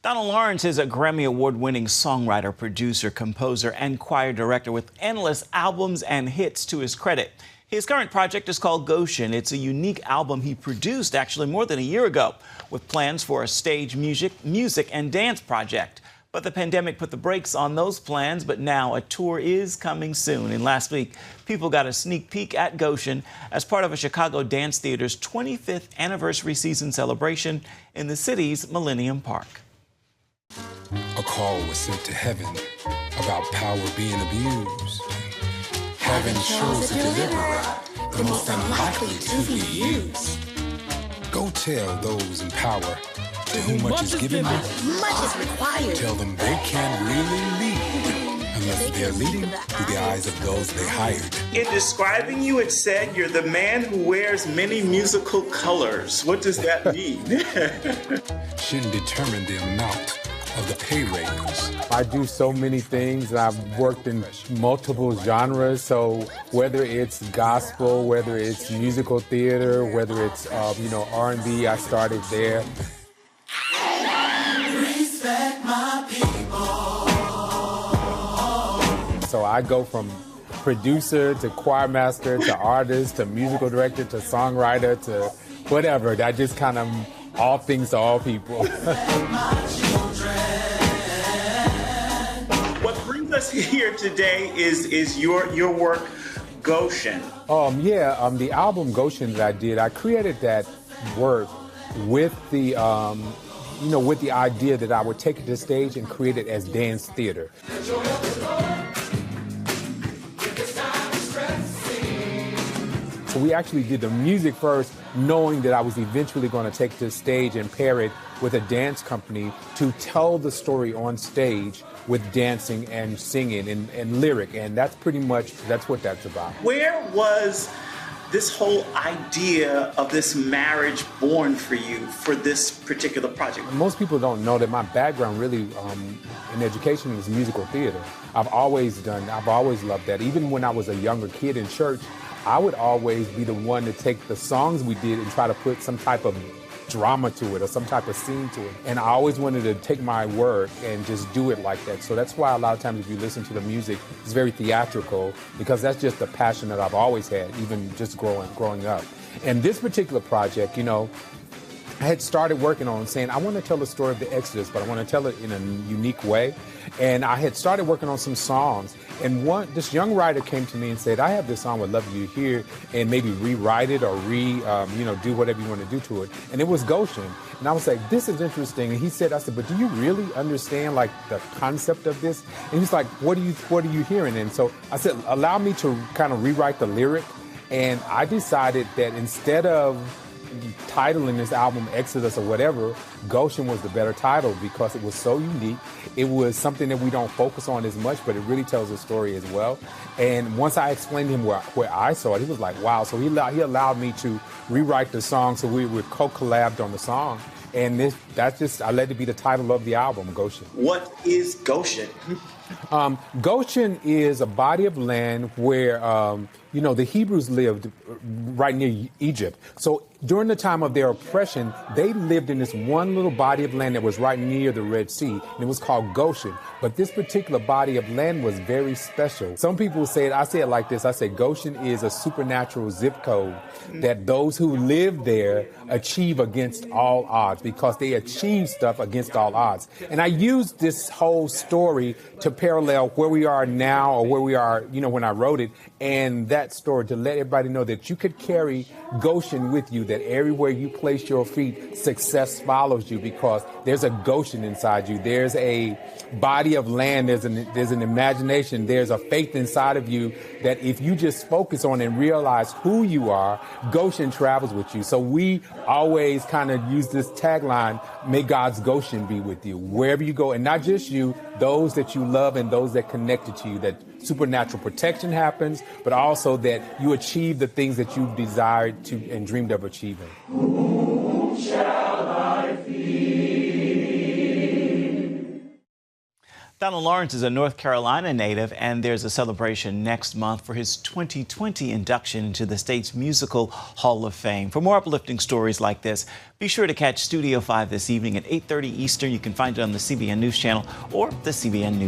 Donald Lawrence is a Grammy Award-winning songwriter, producer, composer, and choir director with endless albums and hits to his credit. His current project is called Goshen. It's a unique album he produced actually more than a year ago, with plans for a stage music and dance project. But the pandemic put the brakes on those plans, but now a tour is coming soon. And last week, people got a sneak peek at Goshen as part of a Chicago Dance Theater's 25th anniversary season celebration in the city's Millennium Park. A call was sent to heaven about power being abused. Heaven chose a deliverer, the most unlikely to be used. Go tell those in power to whom much is given, much is required. Tell them they can't really lead unless they're leading through the eyes of those they hired. In describing you, it said you're the man who wears many musical colors. What does that mean? Shouldn't determine the amount of the pay raise. I do so many things. I've worked in multiple genres, so whether it's gospel, whether it's musical theater, whether it's R&B, I started there. Respect my people. So I go from producer to choir master to artist to musical director to songwriter to whatever. I just kind of all things to all people. What brings us here today is your work, Goshen. The album Goshen that I did, I created that work with the with the idea that I would take it to stage and create it as dance theater. So we actually did the music first, knowing that I was eventually going to take it to stage and pair it with a dance company to tell the story on stage with dancing and singing and lyric. And that's what that's about. Where was this whole idea of this marriage born for you for this particular project? Most people don't know that my background really in education is musical theater. I've always loved that. Even when I was a younger kid in church, I would always be the one to take the songs we did and try to put some type of drama to it or some type of scene to it. And I always wanted to take my work and just do it like that. So that's why a lot of times if you listen to the music, it's very theatrical, because that's just the passion that I've always had, even just growing up. And this particular project, I had started working on saying, I want to tell the story of the Exodus, but I want to tell it in a unique way. And I had started working on some songs. And this young writer came to me and said, I have this song, would love you to hear, and maybe rewrite it or do whatever you want to do to it. And it was Goshen. And I was like, this is interesting. And I said, but do you really understand like the concept of this? And he's like, what are you hearing? And so I said, allow me to kind of rewrite the lyric. And I decided that instead of titling this album Exodus or whatever, Goshen was the better title because it was so unique. It was something that we don't focus on as much, but it really tells a story as well. And once I explained to him where I saw it, he was like, wow. So he allowed me to rewrite the song, so we would co-collabed on the song. And I let it be the title of the album, Goshen. What is Goshen? Goshen is a body of land where, the Hebrews lived right near Egypt. So during the time of their oppression, they lived in this one little body of land that was right near the Red Sea, and it was called Goshen. But this particular body of land was very special. Some people say it, I say it like this, I say Goshen is a supernatural zip code that those who live there achieve against all odds, because they achieve stuff against all odds. And I use this whole story to parallel where we are now, or where we are, when I wrote it, and that story to let everybody know that you could carry Goshen with you, that everywhere you place your feet, success follows you, because there's a Goshen inside you. There's a body of land, there's an imagination, there's a faith inside of you that if you just focus on and realize who you are, Goshen travels with you. So we always kind of use this tagline, may God's Goshen be with you wherever you go, and not just you, those that you love and those that connected to you, that supernatural protection happens, but also that you achieve the things that you've desired to and dreamed of achieving. Whom shall I feed? Donald Lawrence is a North Carolina native, and there's a celebration next month for his 2020 induction into the state's Musical Hall of Fame. For more uplifting stories like this, be sure to catch Studio 5 this evening at 8:30 Eastern. You can find it on the CBN News Channel or the CBN News.